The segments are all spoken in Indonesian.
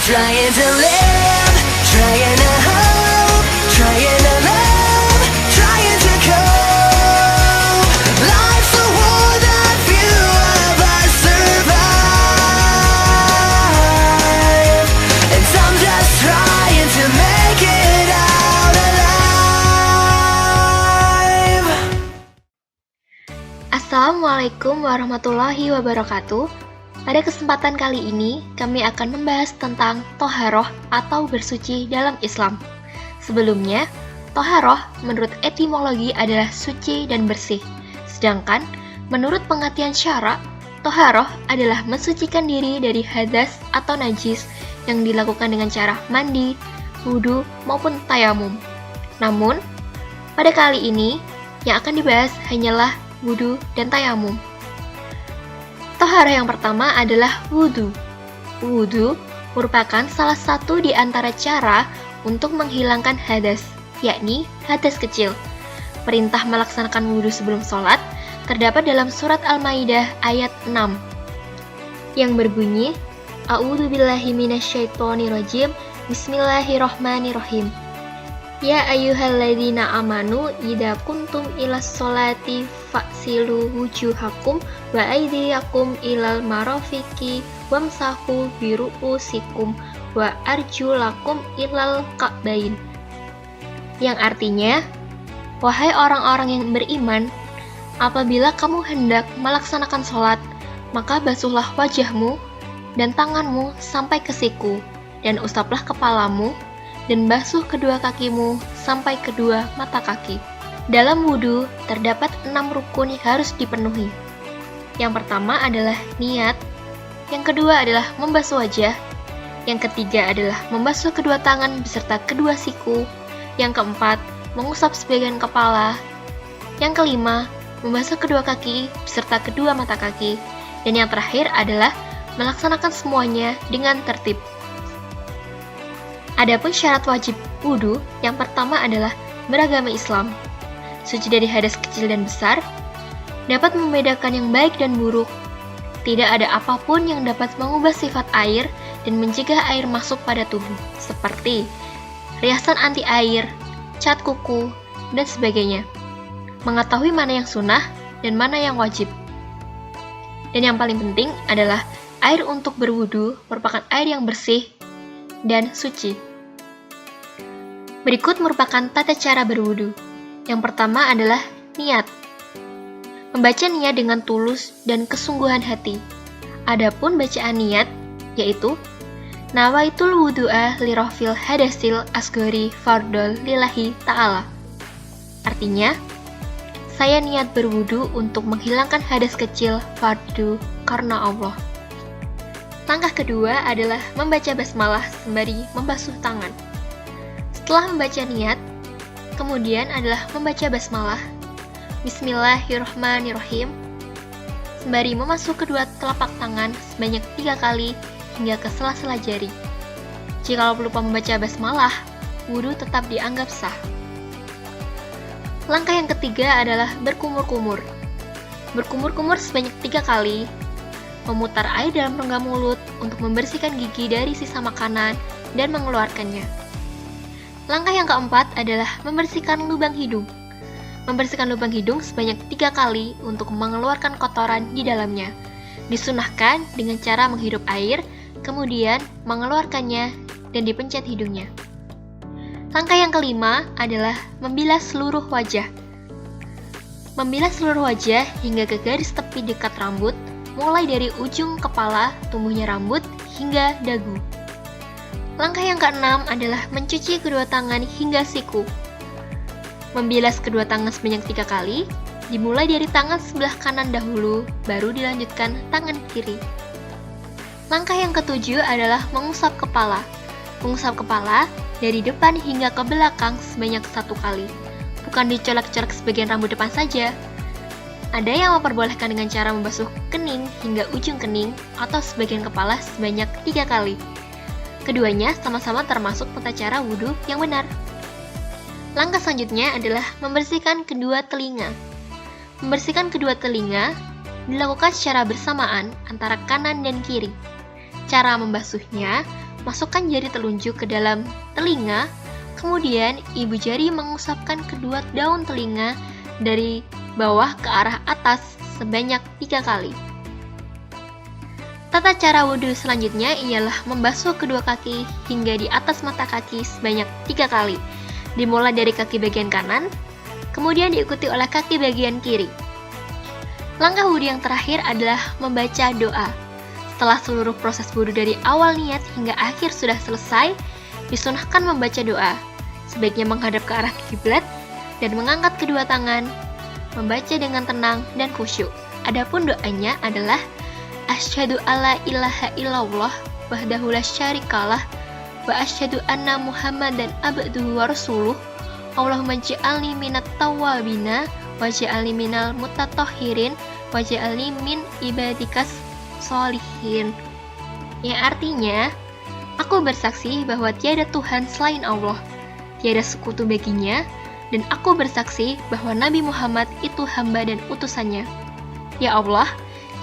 Trying to live, trying to hope, trying to love, trying to cope. Life's a war that few of us survive, and some just trying to make it out alive. Assalamualaikum warahmatullahi wabarakatuh. Pada kesempatan kali ini, kami akan membahas tentang toharoh atau bersuci dalam Islam. Sebelumnya, toharoh menurut etimologi adalah suci dan bersih. Sedangkan, menurut pengertian syara, toharoh adalah mensucikan diri dari hadas atau najis yang dilakukan dengan cara mandi, wudhu, maupun tayamum. Namun, pada kali ini, yang akan dibahas hanyalah wudhu dan tayamum. Toharoh yang pertama adalah wudhu. Wudhu merupakan salah satu di antara cara untuk menghilangkan hadas, yakni hadas kecil. Perintah melaksanakan wudhu sebelum sholat terdapat dalam surat Al-Maidah ayat 6 yang berbunyi, A'udzubillahi minasyaitonirrajim, Bismillahirrohmanirrohim. Ya ayyuhalladzina amanu idza kuntum ilas sholati faksilu wujuhakum wa aydiyakum ilal marafiqi wamsahu biru'usikum wa arjulakum ilal ka'bain. Yang artinya, wahai orang-orang yang beriman, apabila kamu hendak melaksanakan sholat, maka basuhlah wajahmu dan tanganmu sampai ke siku, dan usaplah kepalamu, dan basuh kedua kakimu sampai kedua mata kaki. Dalam wudhu, terdapat 6 rukun yang harus dipenuhi. Yang pertama adalah niat, yang kedua adalah membasuh wajah, yang ketiga adalah membasuh kedua tangan beserta kedua siku, yang keempat, mengusap sebagian kepala, yang kelima, membasuh kedua kaki beserta kedua mata kaki, dan yang terakhir adalah melaksanakan semuanya dengan tertib. Adapun syarat wajib wudhu, yang pertama adalah beragama Islam, suci dari hadas kecil dan besar, dapat membedakan yang baik dan buruk, tidak ada apapun yang dapat mengubah sifat air dan mencegah air masuk pada tubuh, seperti riasan anti air, cat kuku, dan sebagainya, mengetahui mana yang sunnah dan mana yang wajib. Dan yang paling penting adalah air untuk berwudhu merupakan air yang bersih dan suci. Berikut merupakan tata cara berwudhu. Yang pertama adalah niat. Membaca niat dengan tulus dan kesungguhan hati. Adapun bacaan niat yaitu nawaitul wudu'a lirafil hadasil asgori fardol lillahi ta'ala. Artinya, saya niat berwudhu untuk menghilangkan hadas kecil fardu karena Allah. Langkah kedua adalah membaca basmalah sembari membasuh tangan. Setelah membaca niat, kemudian adalah membaca basmalah, Bismillahirrohmanirrohim, sembari memasuk kedua telapak tangan sebanyak 3 kali hingga ke sela-sela jari. Jika lupa membaca basmalah, wudhu tetap dianggap sah. Langkah yang ketiga adalah berkumur-kumur. Berkumur-kumur sebanyak 3 kali, memutar air dalam rongga mulut untuk membersihkan gigi dari sisa makanan dan mengeluarkannya. Langkah yang keempat adalah membersihkan lubang hidung. Membersihkan lubang hidung sebanyak 3 kali untuk mengeluarkan kotoran di dalamnya. Disunahkan dengan cara menghirup air, kemudian mengeluarkannya dan dipencet hidungnya. Langkah yang kelima adalah membilas seluruh wajah. Membilas seluruh wajah hingga ke garis tepi dekat rambut, mulai dari ujung kepala, tumbuhnya rambut, hingga dagu. Langkah yang keenam adalah mencuci kedua tangan hingga siku. Membilas kedua tangan sebanyak 3 kali, dimulai dari tangan sebelah kanan dahulu, baru dilanjutkan tangan kiri. Langkah yang ketujuh adalah mengusap kepala. Mengusap kepala dari depan hingga ke belakang sebanyak 1 kali. Bukan dicolek-colek sebagian rambut depan saja. Ada yang memperbolehkan dengan cara membasuh kening hingga ujung kening atau sebagian kepala sebanyak 3 kali. Keduanya sama-sama termasuk tata cara wudhu yang benar. Langkah selanjutnya adalah membersihkan kedua telinga. Membersihkan kedua telinga dilakukan secara bersamaan antara kanan dan kiri. Cara membasuhnya Masukkan jari telunjuk ke dalam telinga, kemudian ibu jari mengusapkan kedua daun telinga dari bawah ke arah atas sebanyak 3 kali. Tata cara wudhu selanjutnya ialah membasuh kedua kaki hingga di atas mata kaki sebanyak 3 kali. Dimulai dari kaki bagian kanan, kemudian diikuti oleh kaki bagian kiri. Langkah wudhu yang terakhir adalah membaca doa. Setelah seluruh proses wudhu dari awal niat hingga akhir sudah selesai, disunahkan membaca doa. Sebaiknya menghadap ke arah kiblat dan mengangkat kedua tangan, membaca dengan tenang dan khusyuk. Adapun doanya adalah Asyhadu alla ilaha illallah wahdahu la syarikalah wa asyhadu anna Muhammadan abduhu wa rasuluh. Allahumma ja'alni minat tawwabina wa ja'alni minal mutatahhirin wa ja'alni min ibadikas sholihin. Yang artinya, aku bersaksi bahwa tiada Tuhan selain Allah, tiada sekutu baginya, dan aku bersaksi bahwa Nabi Muhammad itu hamba dan utusannya. Ya Allah,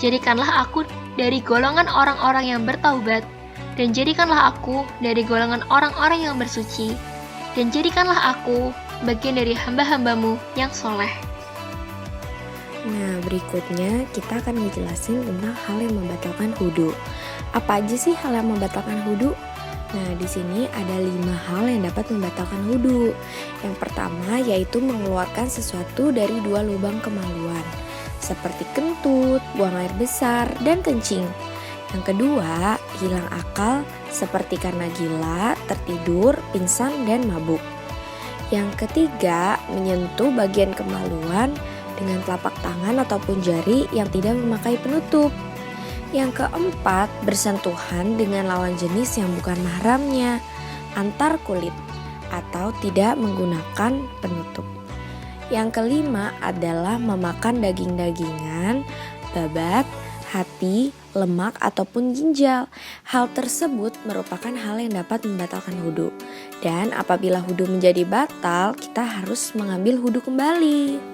jadikanlah aku dari golongan orang-orang yang bertaubat, dan jadikanlah aku dari golongan orang-orang yang bersuci, dan jadikanlah aku bagian dari hamba-hambamu yang soleh. Nah, berikutnya kita akan ngejelasin tentang hal yang membatalkan wudhu. Apa aja sih hal yang membatalkan wudhu? Nah, di sini ada 5 hal yang dapat membatalkan wudhu. Yang pertama yaitu mengeluarkan sesuatu dari 2 lubang kemaluan, seperti kentut, buang air besar, dan kencing. Yang kedua, hilang akal seperti karena gila, tertidur, pingsan, dan mabuk. Yang ketiga, menyentuh bagian kemaluan dengan telapak tangan ataupun jari yang tidak memakai penutup. Yang keempat, bersentuhan dengan lawan jenis yang bukan mahramnya, antar kulit, atau tidak menggunakan penutup. Yang kelima adalah memakan daging-dagingan, babat, hati, lemak, ataupun ginjal. Hal tersebut merupakan hal yang dapat membatalkan wudhu. Dan apabila wudhu menjadi batal, kita harus mengambil wudhu kembali.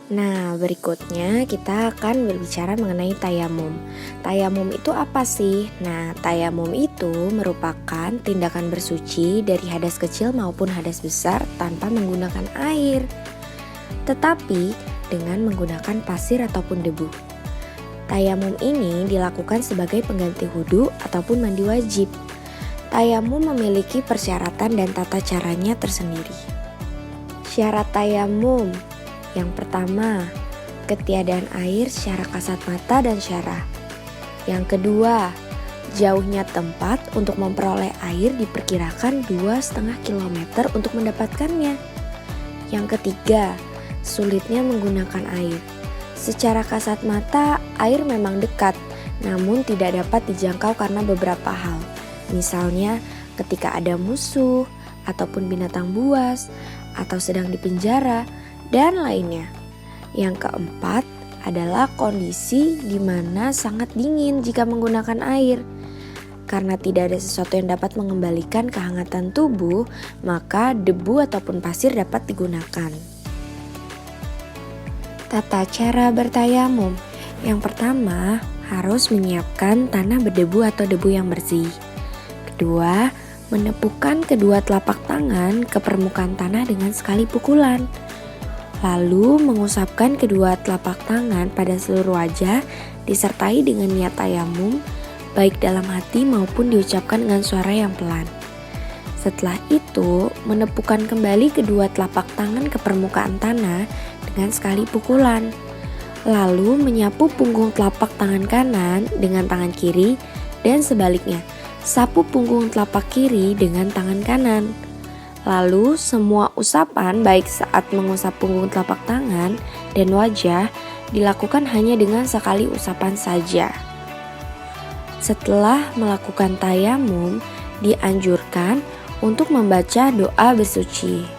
Nah, berikutnya kita akan berbicara mengenai tayamum. Tayamum itu apa sih? Nah, tayamum itu merupakan tindakan bersuci dari hadas kecil maupun hadas besar tanpa menggunakan air, tetapi dengan menggunakan pasir ataupun debu. Tayamum ini dilakukan sebagai pengganti wudhu ataupun mandi wajib. Tayamum memiliki persyaratan dan tata caranya tersendiri. Syarat tayamum: yang pertama, ketiadaan air secara kasat mata dan syarah. Yang kedua, jauhnya tempat untuk memperoleh air diperkirakan 2,5 km untuk mendapatkannya. Yang ketiga, sulitnya menggunakan air. Secara kasat mata, air memang dekat, namun tidak dapat dijangkau karena beberapa hal. Misalnya, ketika ada musuh, ataupun binatang buas, atau sedang di penjara, dan lainnya. Yang keempat adalah kondisi di mana sangat dingin jika menggunakan air. Karena tidak ada sesuatu yang dapat mengembalikan kehangatan tubuh, maka debu ataupun pasir dapat digunakan. Tata cara bertayamum: yang pertama, harus menyiapkan tanah berdebu atau debu yang bersih. Kedua, menepukkan kedua telapak tangan ke permukaan tanah dengan sekali pukulan. Lalu mengusapkan kedua telapak tangan pada seluruh wajah disertai dengan niat tayamum, baik dalam hati maupun diucapkan dengan suara yang pelan. Setelah itu, menepukkan kembali kedua telapak tangan ke permukaan tanah dengan sekali pukulan. Lalu menyapu punggung telapak tangan kanan dengan tangan kiri dan sebaliknya, sapu punggung telapak kiri dengan tangan kanan. Lalu semua usapan baik saat mengusap punggung telapak tangan dan wajah dilakukan hanya dengan sekali usapan saja. Setelah melakukan tayamum, dianjurkan untuk membaca doa bersuci.